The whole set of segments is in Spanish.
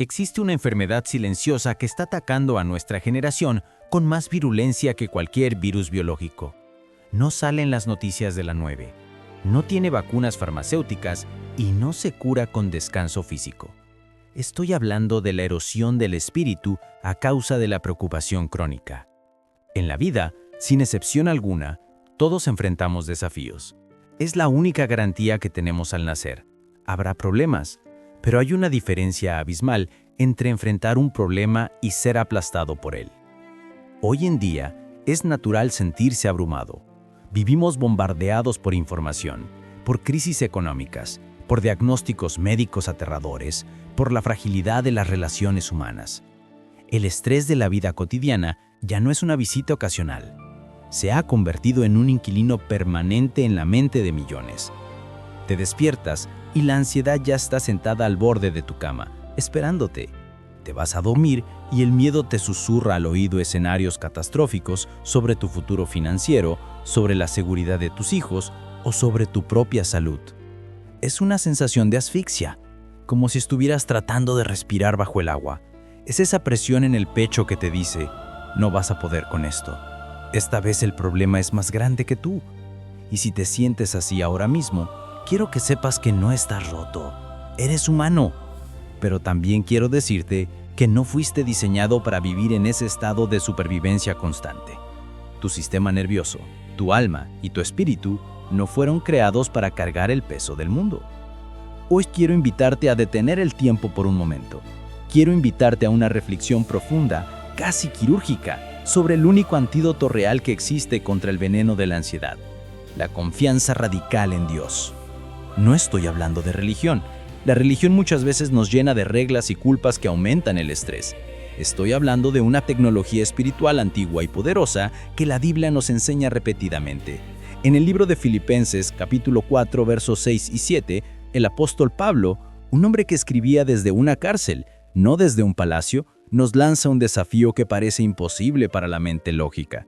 Existe una enfermedad silenciosa que está atacando a nuestra generación con más virulencia que cualquier virus biológico. No sale en las noticias de la 9, no tiene vacunas farmacéuticas y no se cura con descanso físico. Estoy hablando de la erosión del espíritu a causa de la preocupación crónica. En la vida, sin excepción alguna, todos enfrentamos desafíos. Es la única garantía que tenemos al nacer. Habrá problemas, pero hay una diferencia abismal entre enfrentar un problema y ser aplastado por él. Hoy en día, es natural sentirse abrumado. Vivimos bombardeados por información, por crisis económicas, por diagnósticos médicos aterradores, por la fragilidad de las relaciones humanas. El estrés de la vida cotidiana ya no es una visita ocasional. Se ha convertido en un inquilino permanente en la mente de millones. Te despiertas y la ansiedad ya está sentada al borde de tu cama, esperándote. Te vas a dormir y el miedo te susurra al oído escenarios catastróficos sobre tu futuro financiero, sobre la seguridad de tus hijos o sobre tu propia salud. Es una sensación de asfixia, como si estuvieras tratando de respirar bajo el agua. Es esa presión en el pecho que te dice, no vas a poder con esto. Esta vez el problema es más grande que tú. Y si te sientes así ahora mismo, quiero que sepas que no estás roto. Eres humano. Pero también quiero decirte que no fuiste diseñado para vivir en ese estado de supervivencia constante. Tu sistema nervioso, tu alma y tu espíritu no fueron creados para cargar el peso del mundo. Hoy quiero invitarte a detener el tiempo por un momento. Quiero invitarte a una reflexión profunda, casi quirúrgica, sobre el único antídoto real que existe contra el veneno de la ansiedad: la confianza radical en Dios. No estoy hablando de religión. La religión muchas veces nos llena de reglas y culpas que aumentan el estrés. Estoy hablando de una tecnología espiritual antigua y poderosa que la Biblia nos enseña repetidamente. En el libro de Filipenses, capítulo 4, versos 6 y 7, el apóstol Pablo, un hombre que escribía desde una cárcel, no desde un palacio, nos lanza un desafío que parece imposible para la mente lógica.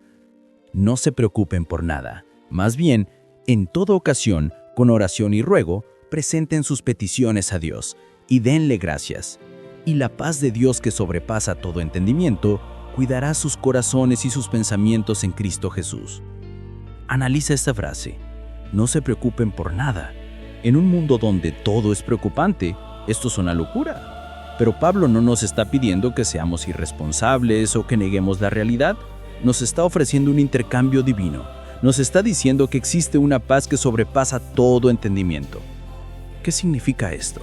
No se preocupen por nada. Más bien, en toda ocasión, con oración y ruego, presenten sus peticiones a Dios y denle gracias. Y la paz de Dios, que sobrepasa todo entendimiento, cuidará sus corazones y sus pensamientos en Cristo Jesús. Analiza esta frase. No se preocupen por nada. En un mundo donde todo es preocupante, esto es una locura. Pero Pablo no nos está pidiendo que seamos irresponsables o que neguemos la realidad. Nos está ofreciendo un intercambio divino. Nos está diciendo que existe una paz que sobrepasa todo entendimiento. ¿Qué significa esto?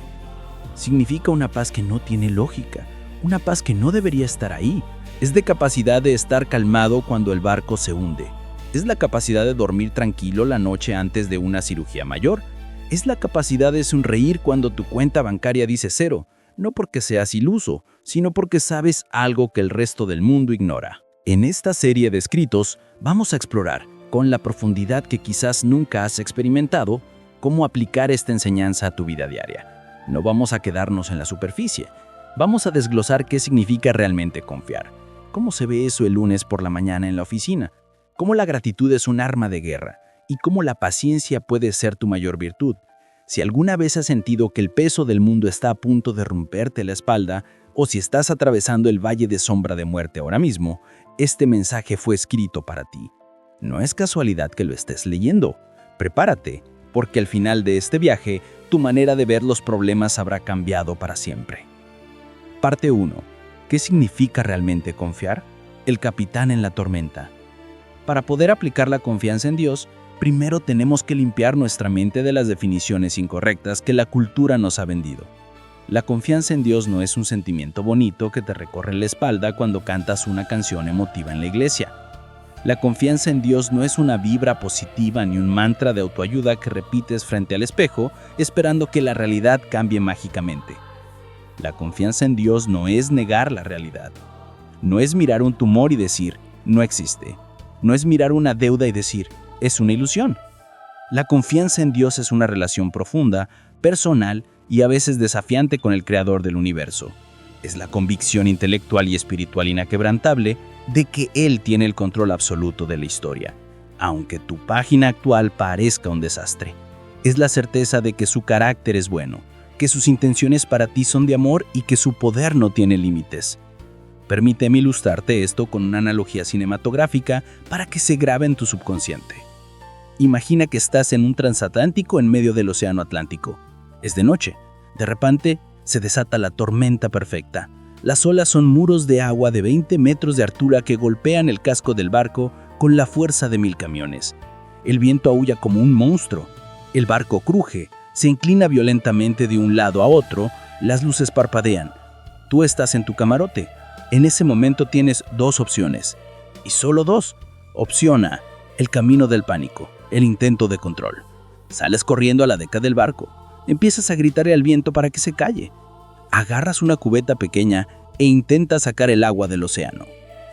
Significa una paz que no tiene lógica, una paz que no debería estar ahí. Es de capacidad de estar calmado cuando el barco se hunde. Es la capacidad de dormir tranquilo la noche antes de una cirugía mayor. Es la capacidad de sonreír cuando tu cuenta bancaria dice cero. No porque seas iluso, sino porque sabes algo que el resto del mundo ignora. En esta serie de escritos vamos a explorar, con la profundidad que quizás nunca has experimentado, cómo aplicar esta enseñanza a tu vida diaria. No vamos a quedarnos en la superficie. Vamos a desglosar qué significa realmente confiar. ¿Cómo se ve eso el lunes por la mañana en la oficina? ¿Cómo la gratitud es un arma de guerra? ¿Y cómo la paciencia puede ser tu mayor virtud? Si alguna vez has sentido que el peso del mundo está a punto de romperte la espalda, o si estás atravesando el valle de sombra de muerte ahora mismo, este mensaje fue escrito para ti. No es casualidad que lo estés leyendo. Prepárate, porque al final de este viaje, tu manera de ver los problemas habrá cambiado para siempre. Parte 1. ¿Qué significa realmente confiar? El capitán en la tormenta. Para poder aplicar la confianza en Dios, primero tenemos que limpiar nuestra mente de las definiciones incorrectas que la cultura nos ha vendido. La confianza en Dios no es un sentimiento bonito que te recorre la espalda cuando cantas una canción emotiva en la iglesia. La confianza en Dios no es una vibra positiva ni un mantra de autoayuda que repites frente al espejo esperando que la realidad cambie mágicamente. La confianza en Dios no es negar la realidad. No es mirar un tumor y decir, no existe. No es mirar una deuda y decir, es una ilusión. La confianza en Dios es una relación profunda, personal y a veces desafiante con el Creador del universo. Es la convicción intelectual y espiritual inquebrantable de que Él tiene el control absoluto de la historia, aunque tu página actual parezca un desastre. Es la certeza de que su carácter es bueno, que sus intenciones para ti son de amor y que su poder no tiene límites. Permíteme ilustrarte esto con una analogía cinematográfica para que se grabe en tu subconsciente. Imagina que estás en un transatlántico en medio del océano Atlántico. Es de noche. De repente, se desata la tormenta perfecta. Las olas son muros de agua de 20 metros de altura que golpean el casco del barco con la fuerza de 1000 camiones. El viento aúlla como un monstruo. El barco cruje, se inclina violentamente de un lado a otro, las luces parpadean. Tú estás en tu camarote. En ese momento tienes 2 opciones. Y solo 2. Opción A, el camino del pánico, el intento de control. Sales corriendo a la deca del barco. Empiezas a gritarle al viento para que se calle. Agarras una cubeta pequeña e intentas sacar el agua del océano.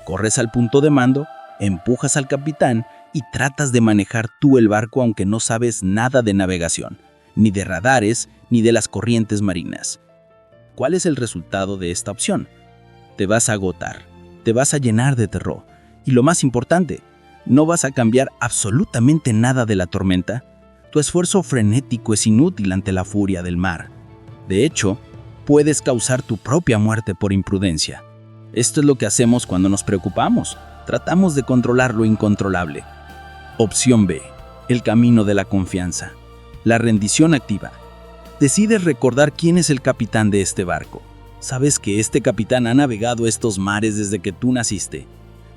Corres al punto de mando, empujas al capitán y tratas de manejar tú el barco aunque no sabes nada de navegación, ni de radares, ni de las corrientes marinas. ¿Cuál es el resultado de esta opción? Te vas a agotar, te vas a llenar de terror y lo más importante, no vas a cambiar absolutamente nada de la tormenta. Tu esfuerzo frenético es inútil ante la furia del mar. De hecho, puedes causar tu propia muerte por imprudencia. Esto es lo que hacemos cuando nos preocupamos. Tratamos de controlar lo incontrolable. Opción B, el camino de la confianza. La rendición activa. Decides recordar quién es el capitán de este barco. Sabes que este capitán ha navegado estos mares desde que tú naciste.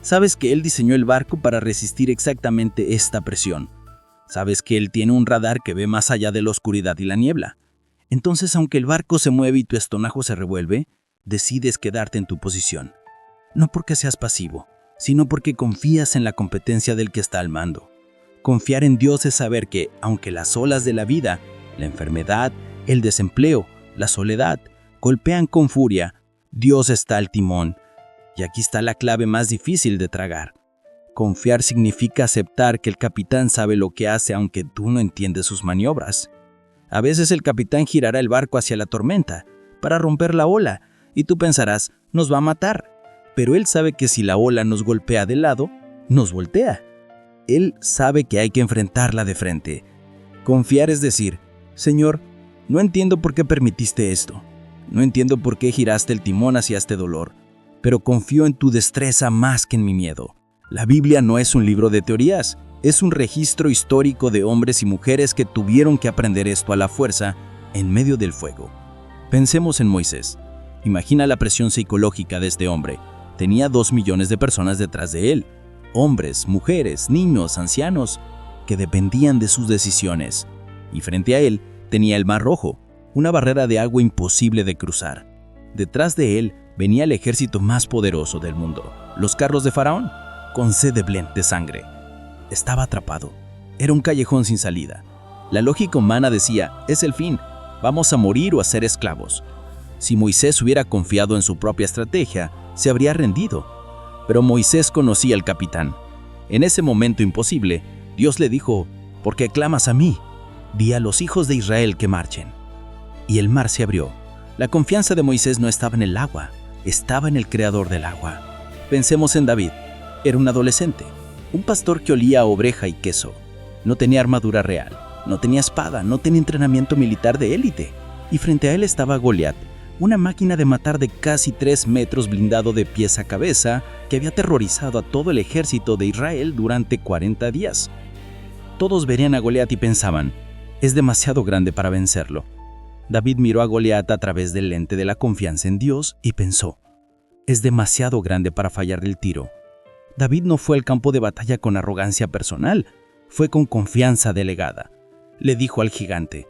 Sabes que él diseñó el barco para resistir exactamente esta presión. Sabes que él tiene un radar que ve más allá de la oscuridad y la niebla. Entonces, aunque el barco se mueve y tu estómago se revuelve, decides quedarte en tu posición. No porque seas pasivo, sino porque confías en la competencia del que está al mando. Confiar en Dios es saber que, aunque las olas de la vida, la enfermedad, el desempleo, la soledad, golpean con furia, Dios está al timón. Y aquí está la clave más difícil de tragar. Confiar significa aceptar que el capitán sabe lo que hace aunque tú no entiendes sus maniobras. A veces el capitán girará el barco hacia la tormenta para romper la ola y tú pensarás, nos va a matar. Pero él sabe que si la ola nos golpea de lado, nos voltea. Él sabe que hay que enfrentarla de frente. Confiar es decir, Señor, no entiendo por qué permitiste esto. No entiendo por qué giraste el timón hacia este dolor, pero confío en tu destreza más que en mi miedo. La Biblia no es un libro de teorías, es un registro histórico de hombres y mujeres que tuvieron que aprender esto a la fuerza en medio del fuego. Pensemos en Moisés. Imagina la presión psicológica de este hombre. Tenía 2 millones de personas detrás de él. Hombres, mujeres, niños, ancianos, que dependían de sus decisiones. Y frente a él tenía el Mar Rojo, una barrera de agua imposible de cruzar. Detrás de él venía el ejército más poderoso del mundo, los carros de Faraón, con sed de sangre. Estaba atrapado. Era un callejón sin salida. La lógica humana decía, es el fin, vamos a morir o a ser esclavos. Si Moisés hubiera confiado en su propia estrategia, se habría rendido. Pero Moisés conocía al capitán. En ese momento imposible, Dios le dijo, ¿por qué clamas a mí? Di a los hijos de Israel que marchen. Y el mar se abrió. La confianza de Moisés no estaba en el agua, estaba en el creador del agua. Pensemos en David. Era un adolescente, un pastor que olía a oveja y queso. No tenía armadura real, no tenía espada, no tenía entrenamiento militar de élite. Y frente a él estaba Goliat, una máquina de matar de casi 3 metros blindado de pies a cabeza que había aterrorizado a todo el ejército de Israel durante 40 días. Todos verían a Goliat y pensaban, es demasiado grande para vencerlo. David miró a Goliat a través del lente de la confianza en Dios y pensó, es demasiado grande para fallar el tiro. David no fue al campo de batalla con arrogancia personal, fue con confianza delegada. Le dijo al gigante,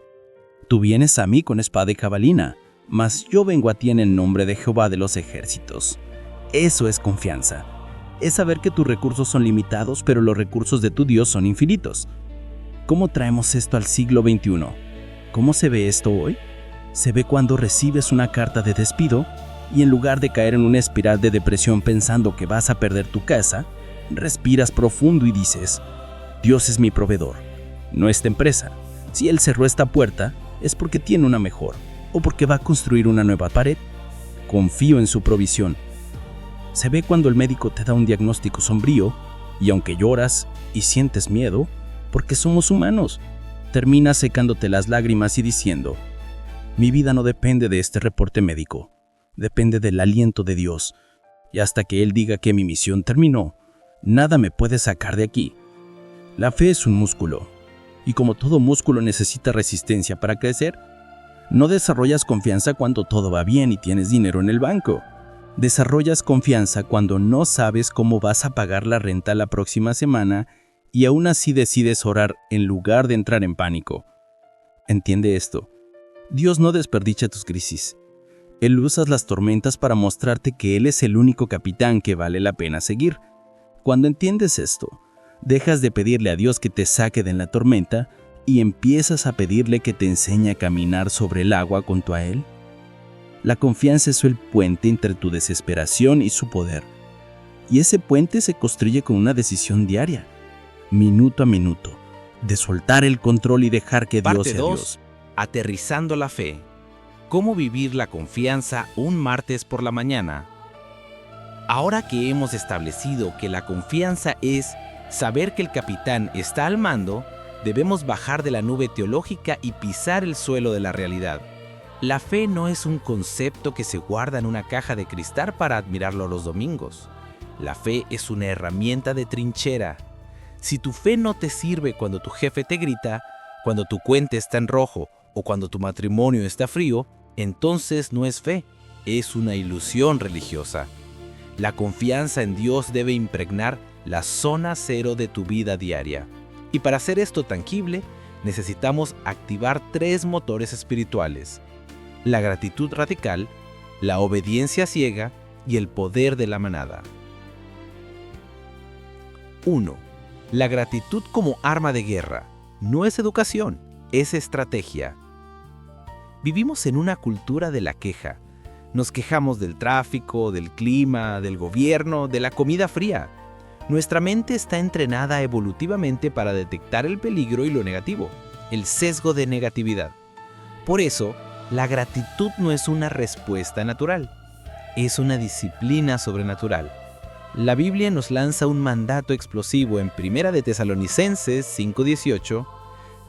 tú vienes a mí con espada y jabalina, mas yo vengo a ti en el nombre de Jehová de los ejércitos. Eso es confianza. Es saber que tus recursos son limitados, pero los recursos de tu Dios son infinitos. ¿Cómo traemos esto al siglo XXI? ¿Cómo se ve esto hoy? Se ve cuando recibes una carta de despido y en lugar de caer en una espiral de depresión pensando que vas a perder tu casa, respiras profundo y dices, Dios es mi proveedor, no esta empresa. Si Él cerró esta puerta, es porque tiene una mejor o porque va a construir una nueva pared. Confío en su provisión. Se ve cuando el médico te da un diagnóstico sombrío y aunque lloras y sientes miedo, porque somos humanos, terminas secándote las lágrimas y diciendo, Mi vida no depende de este reporte médico, depende del aliento de Dios. Y hasta que Él diga que mi misión terminó, nada me puede sacar de aquí. La fe es un músculo, y como todo músculo necesita resistencia para crecer. No desarrollas confianza cuando todo va bien y tienes dinero en el banco. Desarrollas confianza cuando no sabes cómo vas a pagar la renta la próxima semana y aún así decides orar en lugar de entrar en pánico. Entiende esto. Dios no desperdicia tus crisis. Él usa las tormentas para mostrarte que Él es el único capitán que vale la pena seguir. Cuando entiendes esto, dejas de pedirle a Dios que te saque de la tormenta y empiezas a pedirle que te enseñe a caminar sobre el agua junto a Él. La confianza es el puente entre tu desesperación y su poder. Y ese puente se construye con una decisión diaria, minuto a minuto, de soltar el control y dejar que Dios sea Dios. Aterrizando la fe. ¿Cómo vivir la confianza un martes por la mañana? Ahora que hemos establecido que la confianza es saber que el capitán está al mando, debemos bajar de la nube teológica y pisar el suelo de la realidad. La fe no es un concepto que se guarda en una caja de cristal para admirarlo los domingos. La fe es una herramienta de trinchera. Si tu fe no te sirve cuando tu jefe te grita, cuando tu cuenta está en rojo o cuando tu matrimonio está frío, entonces no es fe, es una ilusión religiosa. La confianza en Dios debe impregnar la zona cero de tu vida diaria. Y para hacer esto tangible, necesitamos activar 3 motores espirituales: la gratitud radical, la obediencia ciega y el poder de la manada. 1. La gratitud como arma de guerra. No es educación, es estrategia. Vivimos en una cultura de la queja. Nos quejamos del tráfico, del clima, del gobierno, de la comida fría. Nuestra mente está entrenada evolutivamente para detectar el peligro y lo negativo, el sesgo de negatividad. Por eso, la gratitud no es una respuesta natural, es una disciplina sobrenatural. La Biblia nos lanza un mandato explosivo en 1 de Tesalonicenses 5:18: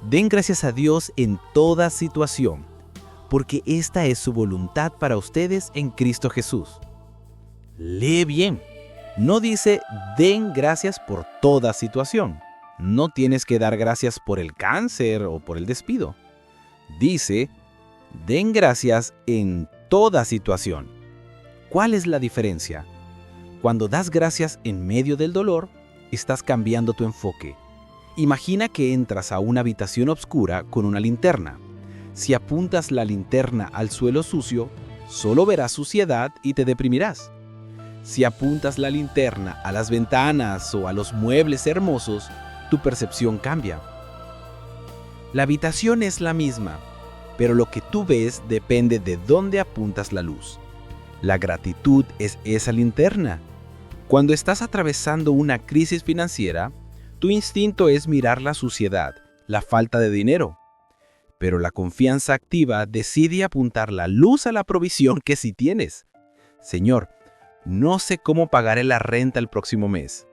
den gracias a Dios en toda situación, porque esta es su voluntad para ustedes en Cristo Jesús. Lee bien. No dice den gracias por toda situación. No tienes que dar gracias por el cáncer o por el despido. Dice den gracias en toda situación. ¿Cuál es la diferencia? Cuando das gracias en medio del dolor, estás cambiando tu enfoque. Imagina que entras a una habitación oscura con una linterna. Si apuntas la linterna al suelo sucio, solo verás suciedad y te deprimirás. Si apuntas la linterna a las ventanas o a los muebles hermosos, tu percepción cambia. La habitación es la misma, pero lo que tú ves depende de dónde apuntas la luz. La gratitud es esa linterna. Cuando estás atravesando una crisis financiera, tu instinto es mirar la suciedad, la falta de dinero. Pero la confianza activa decide apuntar la luz a la provisión que sí tienes. Señor, no sé cómo pagaré la renta el próximo mes,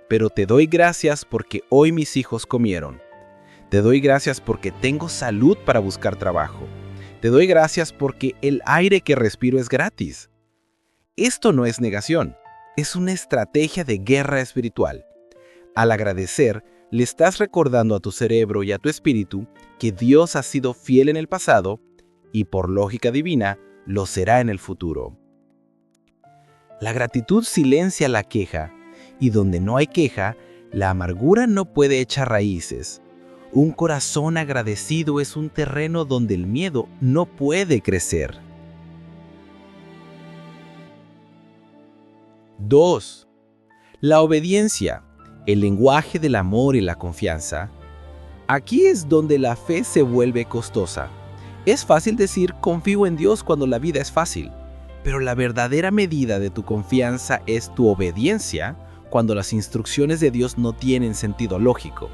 pero te doy gracias porque hoy mis hijos comieron. Te doy gracias porque tengo salud para buscar trabajo. Te doy gracias porque el aire que respiro es gratis. Esto no es negación, es una estrategia de guerra espiritual. Al agradecer, le estás recordando a tu cerebro y a tu espíritu que Dios ha sido fiel en el pasado y por lógica divina lo será en el futuro. La gratitud silencia la queja, y donde no hay queja, la amargura no puede echar raíces. Un corazón agradecido es un terreno donde el miedo no puede crecer. 2. La obediencia, el lenguaje del amor y la confianza. Aquí es donde la fe se vuelve costosa. Es fácil decir confío en Dios cuando la vida es fácil, pero la verdadera medida de tu confianza es tu obediencia cuando las instrucciones de Dios no tienen sentido lógico.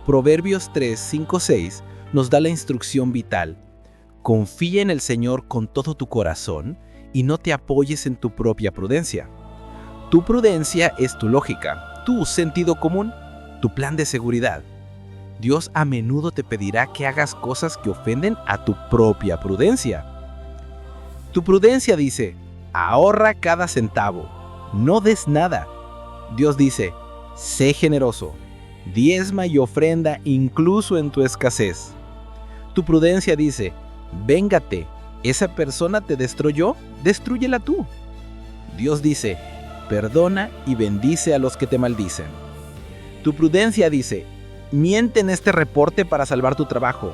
Proverbios 3, 5, 6 nos da la instrucción vital. Confía en el Señor con todo tu corazón y no te apoyes en tu propia prudencia. Tu prudencia es tu lógica, tu sentido común, tu plan de seguridad. Dios a menudo te pedirá que hagas cosas que ofenden a tu propia prudencia. Tu prudencia dice, ahorra cada centavo, no des nada. Dios dice, sé generoso, diezma y ofrenda incluso en tu escasez. Tu prudencia dice, véngate, esa persona te destruyó, destrúyela tú. Dios dice, perdona y bendice a los que te maldicen. Tu prudencia dice, miente en este reporte para salvar tu trabajo.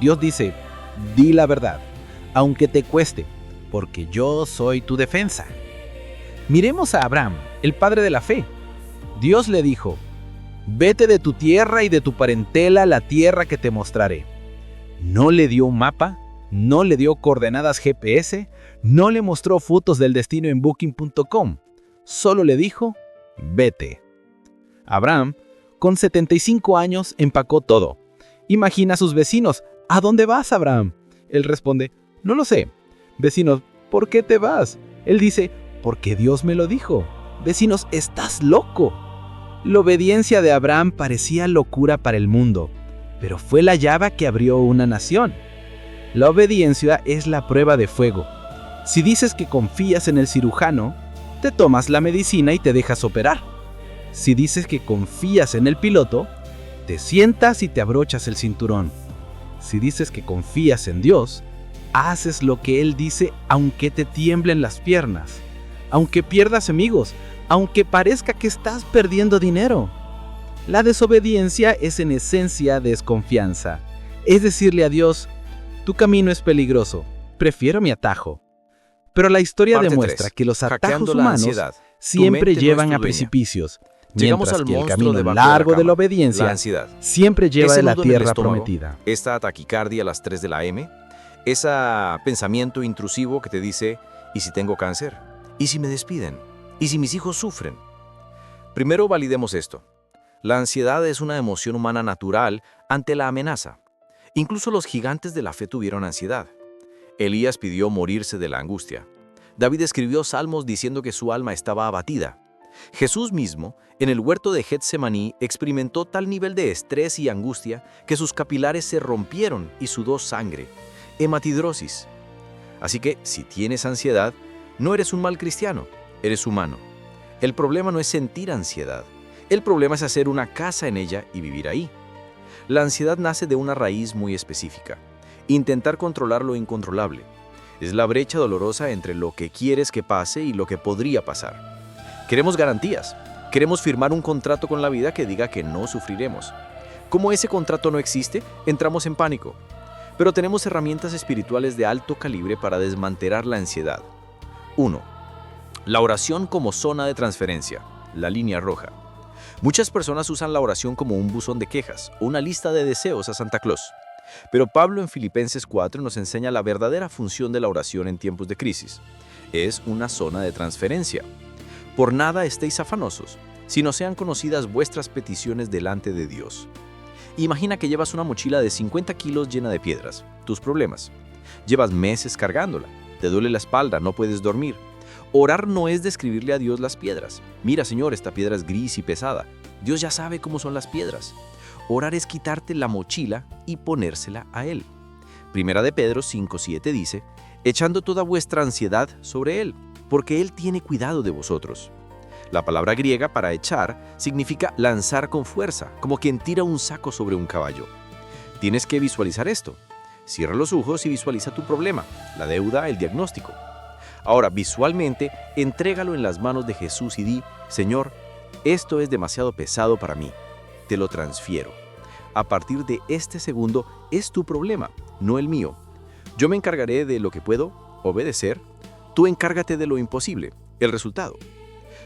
Dios dice, di la verdad, aunque te cueste, porque yo soy tu defensa. Miremos a Abraham, el padre de la fe. Dios le dijo, vete de tu tierra y de tu parentela a la tierra que te mostraré. No le dio un mapa, no le dio coordenadas GPS, no le mostró fotos del destino en Booking.com. Solo le dijo, vete. Abraham, con 75 años, empacó todo. Imagina a sus vecinos, ¿a dónde vas, Abraham? Él responde, no lo sé. Vecinos, ¿por qué te vas? Él dice, porque Dios me lo dijo. Vecinos, estás loco. La obediencia de Abraham parecía locura para el mundo, pero fue la llave que abrió una nación. La obediencia es la prueba de fuego. Si dices que confías en el cirujano, te tomas la medicina y te dejas operar. Si dices que confías en el piloto, te sientas y te abrochas el cinturón. Si dices que confías en Dios, haces lo que Él dice aunque te tiemblen las piernas, aunque pierdas amigos, aunque parezca que estás perdiendo dinero. La desobediencia es en esencia desconfianza. Es decirle a Dios, tu camino es peligroso, prefiero mi atajo. Pero la historia Parte demuestra 3. que los atajos Hackeando la humanos ansiedad. siempre Tu mente no llevan es tu a dueña. precipicios, Llegamos mientras al que el monstruo camino debajo de la largo de cama, la obediencia la ansiedad. siempre lleva Ese a la nudo en el tierra estómago, prometida. Esta taquicardia a las 3 de la AM, ese pensamiento intrusivo que te dice, ¿y si tengo cáncer? ¿Y si me despiden? ¿Y si mis hijos sufren? Primero validemos esto. La ansiedad es una emoción humana natural ante la amenaza. Incluso los gigantes de la fe tuvieron ansiedad. Elías pidió morirse de la angustia. David escribió salmos diciendo que su alma estaba abatida. Jesús mismo, en el huerto de Getsemaní, experimentó tal nivel de estrés y angustia que sus capilares se rompieron y sudó sangre, hematidrosis. Así que, si tienes ansiedad, no eres un mal cristiano, eres humano. El problema no es sentir ansiedad, el problema es hacer una casa en ella y vivir ahí. La ansiedad nace de una raíz muy específica, intentar controlar lo incontrolable. Es la brecha dolorosa entre lo que quieres que pase y lo que podría pasar. Queremos garantías. Queremos firmar un contrato con la vida que diga que no sufriremos. Como ese contrato no existe, entramos en pánico. Pero tenemos herramientas espirituales de alto calibre para desmantelar la ansiedad. 1. La oración como zona de transferencia, la línea roja. Muchas personas usan la oración como un buzón de quejas, una lista de deseos a Santa Claus. Pero Pablo en Filipenses 4 nos enseña la verdadera función de la oración en tiempos de crisis. Es una zona de transferencia. Por nada estéis afanosos, sino sean conocidas vuestras peticiones delante de Dios. Imagina que llevas una mochila de 50 kilos llena de piedras, tus problemas. Llevas meses cargándola, te duele la espalda, no puedes dormir. Orar no es describirle a Dios las piedras. Mira, Señor, esta piedra es gris y pesada. Dios ya sabe cómo son las piedras. Orar es quitarte la mochila y ponérsela a Él. Primera de Pedro 5:7 dice, echando toda vuestra ansiedad sobre Él, porque Él tiene cuidado de vosotros. La palabra griega para echar significa lanzar con fuerza, como quien tira un saco sobre un caballo. Tienes que visualizar esto. Cierra los ojos y visualiza tu problema, la deuda, el diagnóstico. Ahora, visualmente, entrégalo en las manos de Jesús y di, Señor, esto es demasiado pesado para mí. Te lo transfiero. A partir de este segundo, es tu problema, no el mío. Yo me encargaré de lo que puedo, obedecer. Tú encárgate de lo imposible, el resultado.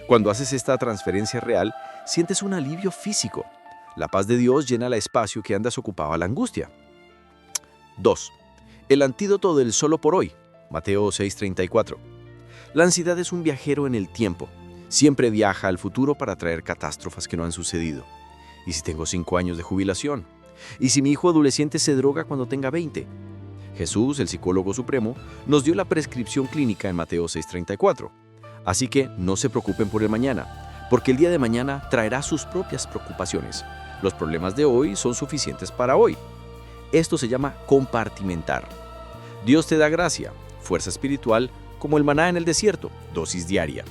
Cuando haces esta transferencia real, sientes un alivio físico. La paz de Dios llena el espacio que andas ocupado a la angustia. 2. El antídoto del solo por hoy. Mateo 6:34. La ansiedad es un viajero en el tiempo. Siempre viaja al futuro para traer catástrofes que no han sucedido. ¿Y si tengo 5 años de jubilación? ¿Y si mi hijo adolescente se droga cuando tenga 20? Jesús, el psicólogo supremo, nos dio la prescripción clínica en Mateo 6:34. Así que no se preocupen por el mañana, porque el día de mañana traerá sus propias preocupaciones. Los problemas de hoy son suficientes para hoy. Esto se llama compartimentar. Dios te da gracia, fuerza espiritual, como el maná en el desierto, dosis diaria.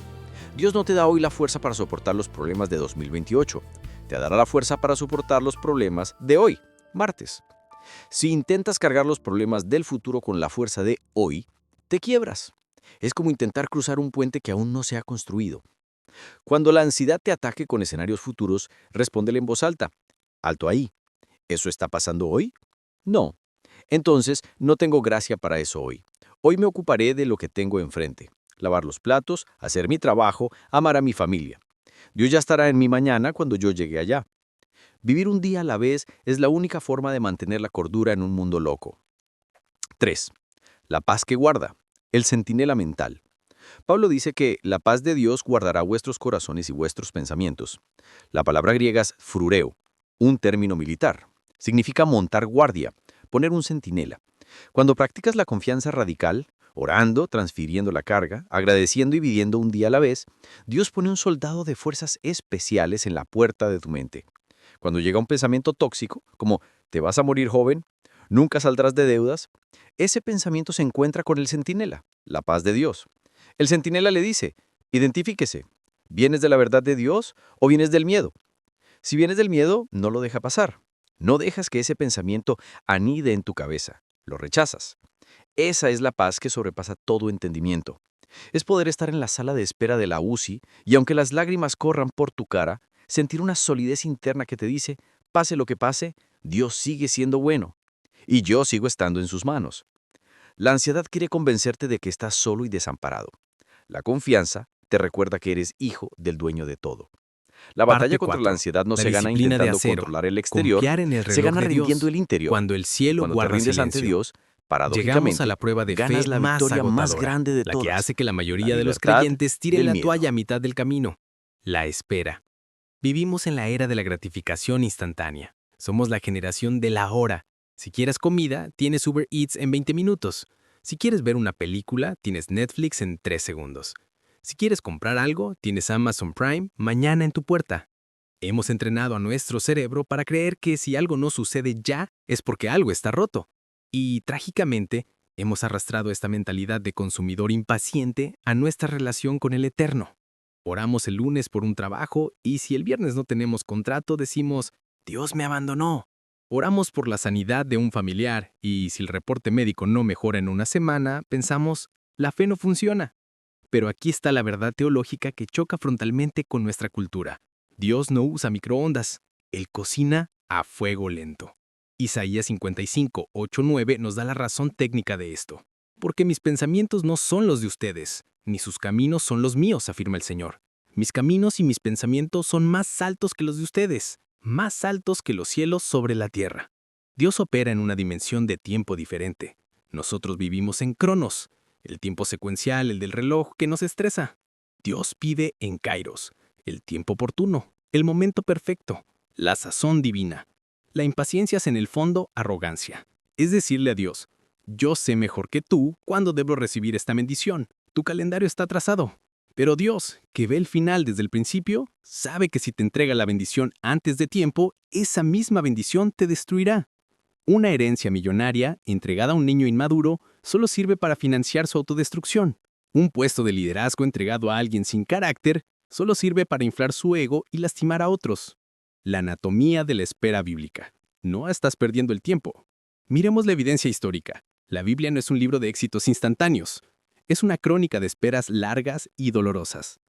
Dios no te da hoy la fuerza para soportar los problemas de 2028. Te dará la fuerza para soportar los problemas de hoy, martes. Si intentas cargar los problemas del futuro con la fuerza de hoy, te quiebras. Es como intentar cruzar un puente que aún no se ha construido. Cuando la ansiedad te ataque con escenarios futuros, respóndele en voz alta. Alto ahí. ¿Eso está pasando hoy? No. Entonces, no tengo gracia para eso hoy. Hoy me ocuparé de lo que tengo enfrente. Lavar los platos, hacer mi trabajo, amar a mi familia. Dios ya estará en mi mañana cuando yo llegue allá. Vivir un día a la vez es la única forma de mantener la cordura en un mundo loco. 3. La paz que guarda. El centinela mental. Pablo dice que la paz de Dios guardará vuestros corazones y vuestros pensamientos. La palabra griega es frureo, un término militar. Significa montar guardia, poner un centinela. Cuando practicas la confianza radical, orando, transfiriendo la carga, agradeciendo y viviendo un día a la vez, Dios pone un soldado de fuerzas especiales en la puerta de tu mente. Cuando llega un pensamiento tóxico, como «te vas a morir joven», «nunca saldrás de deudas», ese pensamiento se encuentra con el centinela, la paz de Dios. El centinela le dice, identifíquese, ¿vienes de la verdad de Dios o vienes del miedo? Si vienes del miedo, no lo deja pasar. No dejas que ese pensamiento anide en tu cabeza, lo rechazas. Esa es la paz que sobrepasa todo entendimiento. Es poder estar en la sala de espera de la UCI y aunque las lágrimas corran por tu cara, sentir una solidez interna que te dice, pase lo que pase, Dios sigue siendo bueno. Y yo sigo estando en sus manos. La ansiedad quiere convencerte de que estás solo y desamparado. La confianza te recuerda que eres hijo del dueño de todo. La batalla contra la ansiedad no se gana intentando controlar el exterior, se gana rindiendo el interior. Cuando el cielo Cuando te guarda rindes ante silencio. Dios, Llegamos paradójicamente, a la prueba de ganas fe la más victoria más agotadora, grande de la todas. que hace que la mayoría La de los libertad creyentes tiren del la miedo. toalla a mitad del camino. La espera. Vivimos en la era de la gratificación instantánea. Somos la generación de la hora. Si quieres comida, tienes Uber Eats en 20 minutos. Si quieres ver una película, tienes Netflix en 3 segundos. Si quieres comprar algo, tienes Amazon Prime mañana en tu puerta. Hemos entrenado a nuestro cerebro para creer que si algo no sucede ya, es porque algo está roto. Y, trágicamente, hemos arrastrado esta mentalidad de consumidor impaciente a nuestra relación con el eterno. Oramos el lunes por un trabajo y si el viernes no tenemos contrato, decimos, Dios me abandonó. Oramos por la sanidad de un familiar y si el reporte médico no mejora en una semana, pensamos, la fe no funciona. Pero aquí está la verdad teológica que choca frontalmente con nuestra cultura. Dios no usa microondas, Él cocina a fuego lento. Isaías 55, 8, 9 nos da la razón técnica de esto. Porque mis pensamientos no son los de ustedes, ni sus caminos son los míos, afirma el Señor. Mis caminos y mis pensamientos son más altos que los de ustedes, más altos que los cielos sobre la tierra. Dios opera en una dimensión de tiempo diferente. Nosotros vivimos en cronos, el tiempo secuencial, el del reloj, que nos estresa. Dios vive en kairos, el tiempo oportuno, el momento perfecto, la sazón divina. La impaciencia es en el fondo arrogancia. Es decirle a Dios, yo sé mejor que tú cuándo debo recibir esta bendición. Tu calendario está trazado. Pero Dios, que ve el final desde el principio, sabe que si te entrega la bendición antes de tiempo, esa misma bendición te destruirá. Una herencia millonaria, entregada a un niño inmaduro, solo sirve para financiar su autodestrucción. Un puesto de liderazgo entregado a alguien sin carácter, solo sirve para inflar su ego y lastimar a otros. La anatomía de la espera bíblica. No estás perdiendo el tiempo. Miremos la evidencia histórica. La Biblia no es un libro de éxitos instantáneos. Es una crónica de esperas largas y dolorosas.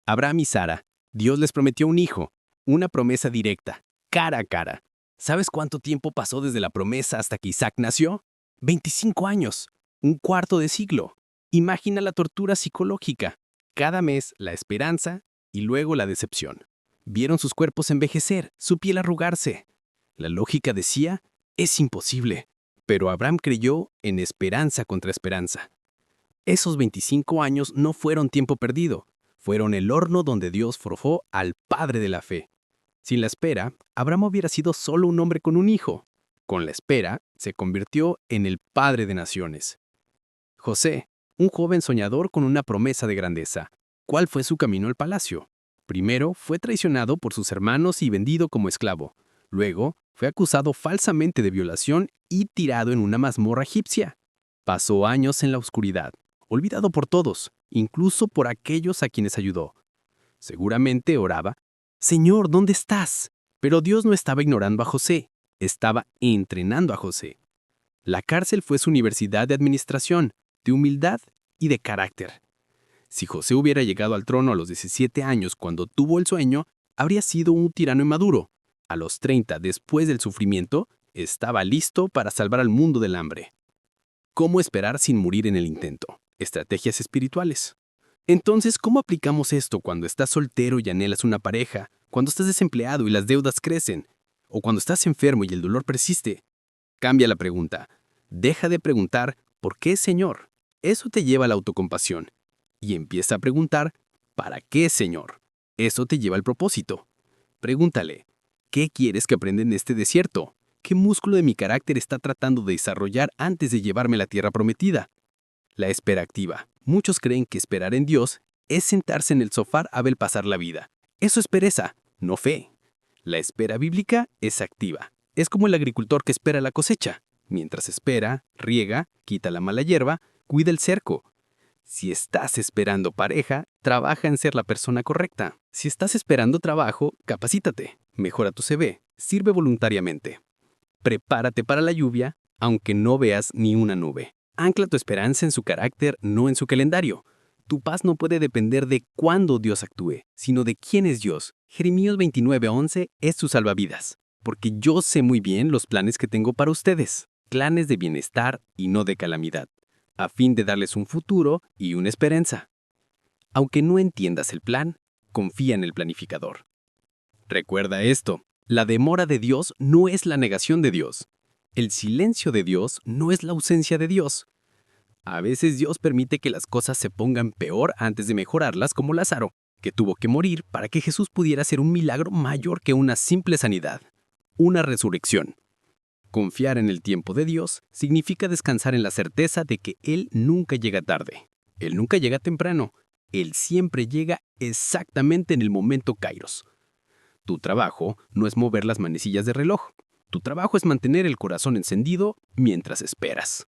Abraham y Sara, Dios les prometió un hijo, una promesa directa, cara a cara. ¿Sabes cuánto tiempo pasó desde la promesa hasta que Isaac nació? 25 años, un cuarto de siglo. Imagina la tortura psicológica. Cada mes la esperanza y luego la decepción. Vieron sus cuerpos envejecer, su piel arrugarse. La lógica decía, es imposible. Pero Abraham creyó en esperanza contra esperanza. Esos 25 años no fueron tiempo perdido, fueron el horno donde Dios forjó al padre de la fe. Sin la espera, Abraham hubiera sido solo un hombre con un hijo. Con la espera, se convirtió en el padre de naciones. José, un joven soñador con una promesa de grandeza. ¿Cuál fue su camino al palacio? Primero, fue traicionado por sus hermanos y vendido como esclavo. Luego, fue acusado falsamente de violación y tirado en una mazmorra egipcia. Pasó años en la oscuridad, olvidado por todos, incluso por aquellos a quienes ayudó. Seguramente oraba, «Señor, ¿dónde estás?». Pero Dios no estaba ignorando a José, estaba entrenando a José. La cárcel fue su universidad de administración, de humildad y de carácter. Si José hubiera llegado al trono a los 17 años cuando tuvo el sueño, habría sido un tirano inmaduro. A los 30, después del sufrimiento, estaba listo para salvar al mundo del hambre. ¿Cómo esperar sin morir en el intento? Estrategias espirituales. Entonces, ¿cómo aplicamos esto cuando estás soltero y anhelas una pareja, cuando estás desempleado y las deudas crecen, o cuando estás enfermo y el dolor persiste? Cambia la pregunta. Deja de preguntar, ¿por qué, Señor? Eso te lleva a la autocompasión. Y empieza a preguntar, ¿para qué, Señor? Eso te lleva al propósito. Pregúntale, ¿qué quieres que aprenda en este desierto? ¿Qué músculo de mi carácter está tratando de desarrollar antes de llevarme a la tierra prometida? La espera activa. Muchos creen que esperar en Dios es sentarse en el sofá a ver pasar la vida. Eso es pereza, no fe. La espera bíblica es activa. Es como el agricultor que espera la cosecha. Mientras espera, riega, quita la mala hierba, cuida el cerco. Si estás esperando pareja, trabaja en ser la persona correcta. Si estás esperando trabajo, capacítate, mejora tu CV, sirve voluntariamente. Prepárate para la lluvia, aunque no veas ni una nube. Ancla tu esperanza en su carácter, no en su calendario. Tu paz no puede depender de cuándo Dios actúe, sino de quién es Dios. Jeremías 29:11 es su salvavidas. Porque yo sé muy bien los planes que tengo para ustedes, planes de bienestar y no de calamidad, a fin de darles un futuro y una esperanza. Aunque no entiendas el plan, confía en el planificador. Recuerda esto, la demora de Dios no es la negación de Dios. El silencio de Dios no es la ausencia de Dios. A veces Dios permite que las cosas se pongan peor antes de mejorarlas, como Lázaro, que tuvo que morir para que Jesús pudiera hacer un milagro mayor que una simple sanidad, una resurrección. Confiar en el tiempo de Dios significa descansar en la certeza de que Él nunca llega tarde. Él nunca llega temprano. Él siempre llega exactamente en el momento kairos. Tu trabajo no es mover las manecillas de reloj. Tu trabajo es mantener el corazón encendido mientras esperas.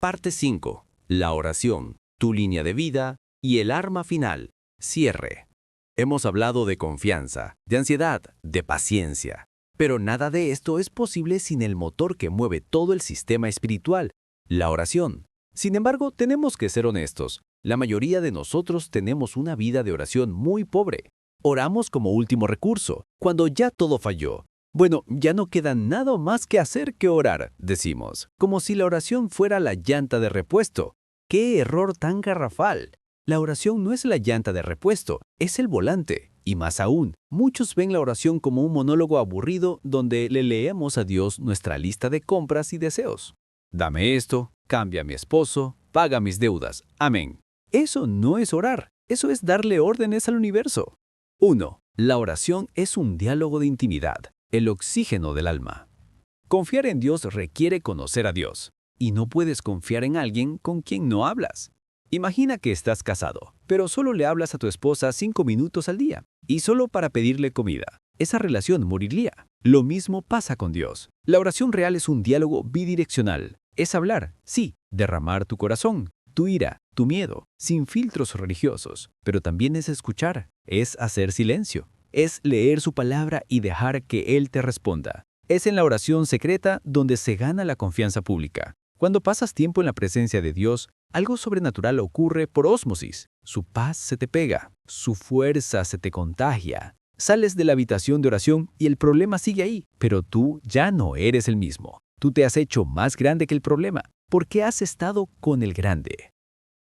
Parte 5. La oración, tu línea de vida y el arma final, cierre. Hemos hablado de confianza, de ansiedad, de paciencia. Pero nada de esto es posible sin el motor que mueve todo el sistema espiritual, la oración. Sin embargo, tenemos que ser honestos. La mayoría de nosotros tenemos una vida de oración muy pobre. Oramos como último recurso, cuando ya todo falló. Bueno, ya no queda nada más que hacer que orar, decimos, como si la oración fuera la llanta de repuesto. ¡Qué error tan garrafal! La oración no es la llanta de repuesto, es el volante. Y más aún, muchos ven la oración como un monólogo aburrido donde le leemos a Dios nuestra lista de compras y deseos. Dame esto, cambia a mi esposo, paga mis deudas. Amén. Eso no es orar, eso es darle órdenes al universo. 1. La oración es un diálogo de intimidad, el oxígeno del alma. Confiar en Dios requiere conocer a Dios, y no puedes confiar en alguien con quien no hablas. Imagina que estás casado, pero solo le hablas a tu esposa 5 minutos al día, y solo para pedirle comida. Esa relación moriría. Lo mismo pasa con Dios. La oración real es un diálogo bidireccional. Es hablar, sí, derramar tu corazón, tu ira, tu miedo, sin filtros religiosos, pero también es escuchar, es hacer silencio, es leer su palabra y dejar que Él te responda. Es en la oración secreta donde se gana la confianza pública. Cuando pasas tiempo en la presencia de Dios, algo sobrenatural ocurre por ósmosis. Su paz se te pega, su fuerza se te contagia. Sales de la habitación de oración y el problema sigue ahí, pero tú ya no eres el mismo. Tú te has hecho más grande que el problema, porque has estado con el grande.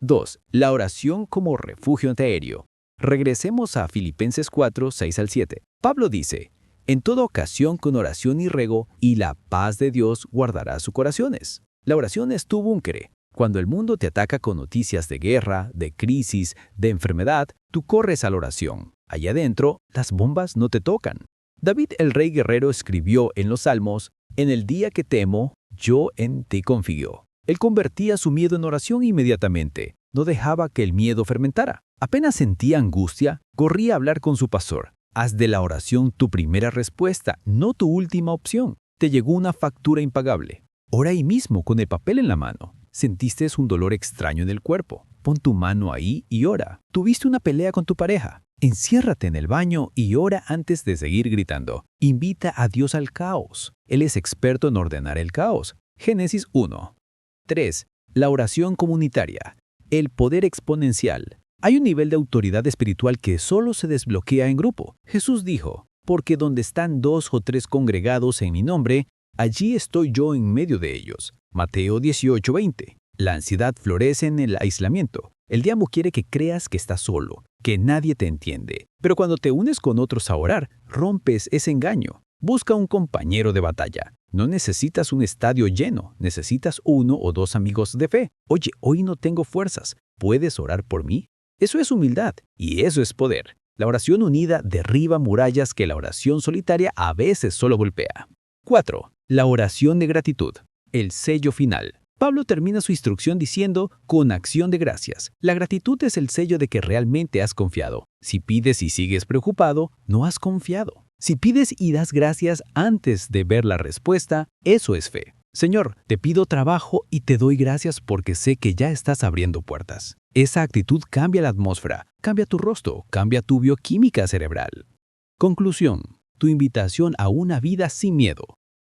2. La oración como refugio antiaéreo. Regresemos a Filipenses 4, 6 al 7. Pablo dice, en toda ocasión con oración y ruego, y la paz de Dios guardará sus corazones. La oración es tu búnker. Cuando el mundo te ataca con noticias de guerra, de crisis, de enfermedad, tú corres a la oración. Allá adentro, las bombas no te tocan. David el rey guerrero escribió en los Salmos, en el día que temo, yo en ti confío. Él convertía su miedo en oración inmediatamente. No dejaba que el miedo fermentara. Apenas sentía angustia, corría a hablar con su pastor. Haz de la oración tu primera respuesta, no tu última opción. Te llegó una factura impagable. Ora ahí mismo con el papel en la mano. Sentiste un dolor extraño en el cuerpo. Pon tu mano ahí y ora. Tuviste una pelea con tu pareja. Enciérrate en el baño y ora antes de seguir gritando. Invita a Dios al caos. Él es experto en ordenar el caos. Génesis 1. 3. La oración comunitaria. El poder exponencial. Hay un nivel de autoridad espiritual que solo se desbloquea en grupo. Jesús dijo, porque donde están 2 o 3 congregados en mi nombre, allí estoy yo en medio de ellos. Mateo 18:20. La ansiedad florece en el aislamiento. El diablo quiere que creas que estás solo, que nadie te entiende. Pero cuando te unes con otros a orar, rompes ese engaño. Busca un compañero de batalla. No necesitas un estadio lleno, necesitas 1 o 2 amigos de fe. Oye, hoy no tengo fuerzas. ¿Puedes orar por mí? Eso es humildad y eso es poder. La oración unida derriba murallas que la oración solitaria a veces solo golpea. 4. La oración de gratitud. El sello final. Pablo termina su instrucción diciendo, con acción de gracias. La gratitud es el sello de que realmente has confiado. Si pides y sigues preocupado, no has confiado. Si pides y das gracias antes de ver la respuesta, eso es fe. Señor, te pido trabajo y te doy gracias porque sé que ya estás abriendo puertas. Esa actitud cambia la atmósfera, cambia tu rostro, cambia tu bioquímica cerebral. Conclusión. Tu invitación a una vida sin miedo.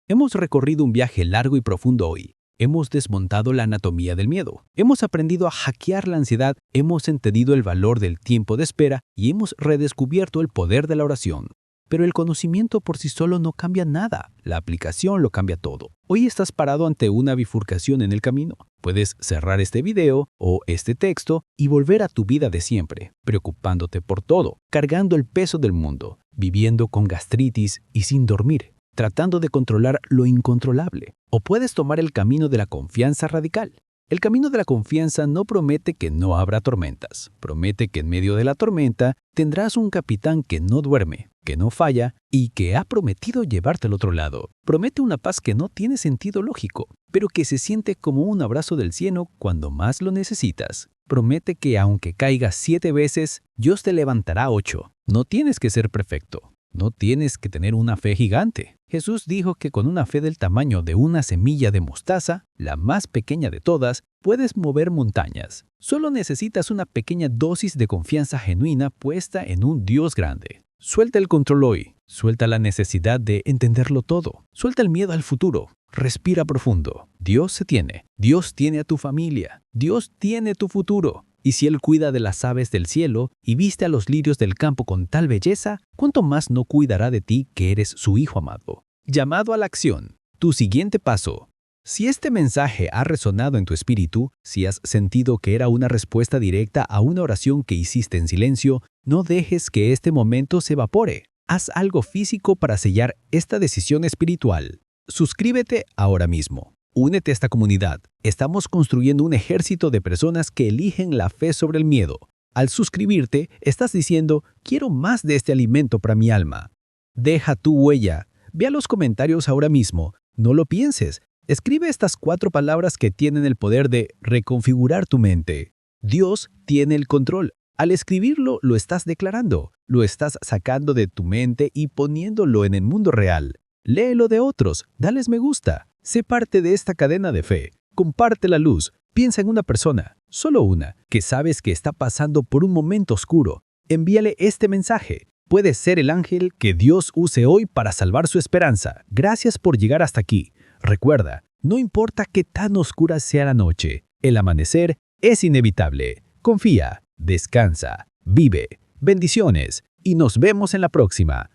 Hemos recorrido un viaje largo y profundo hoy. Hemos desmontado la anatomía del miedo. Hemos aprendido a hackear la ansiedad, hemos entendido el valor del tiempo de espera y hemos redescubierto el poder de la oración. Pero el conocimiento por sí solo no cambia nada. La aplicación lo cambia todo. Hoy estás parado ante una bifurcación en el camino. Puedes cerrar este video o este texto y volver a tu vida de siempre, preocupándote por todo, cargando el peso del mundo, viviendo con gastritis y sin dormir, tratando de controlar lo incontrolable. O puedes tomar el camino de la confianza radical. El camino de la confianza no promete que no habrá tormentas. Promete que en medio de la tormenta tendrás un capitán que no duerme, que no falla y que ha prometido llevarte al otro lado. Promete una paz que no tiene sentido lógico, pero que se siente como un abrazo del cielo cuando más lo necesitas. Promete que aunque caigas 7 veces, Dios te levantará 8. No tienes que ser perfecto. No tienes que tener una fe gigante. Jesús dijo que con una fe del tamaño de una semilla de mostaza, la más pequeña de todas, puedes mover montañas. Solo necesitas una pequeña dosis de confianza genuina puesta en un Dios grande. Suelta el control hoy. Suelta la necesidad de entenderlo todo. Suelta el miedo al futuro. Respira profundo. Dios se tiene. Dios tiene a tu familia. Dios tiene tu futuro. Y si Él cuida de las aves del cielo y viste a los lirios del campo con tal belleza, ¿cuánto más no cuidará de ti que eres su hijo amado? Llamado a la acción. Tu siguiente paso. Si este mensaje ha resonado en tu espíritu, si has sentido que era una respuesta directa a una oración que hiciste en silencio, no dejes que este momento se evapore. Haz algo físico para sellar esta decisión espiritual. Suscríbete ahora mismo. Únete a esta comunidad. Estamos construyendo un ejército de personas que eligen la fe sobre el miedo. Al suscribirte, estás diciendo, quiero más de este alimento para mi alma. Deja tu huella. Ve a los comentarios ahora mismo. No lo pienses. Escribe estas 4 palabras que tienen el poder de reconfigurar tu mente. Dios tiene el control. Al escribirlo, lo estás declarando. Lo estás sacando de tu mente y poniéndolo en el mundo real. Léelo de otros. Dales me gusta. Sé parte de esta cadena de fe. Comparte la luz. Piensa en una persona, solo una, que sabes que está pasando por un momento oscuro. Envíale este mensaje. Puede ser el ángel que Dios use hoy para salvar su esperanza. Gracias por llegar hasta aquí. Recuerda, no importa qué tan oscura sea la noche, el amanecer es inevitable. Confía, descansa, vive. Bendiciones y nos vemos en la próxima.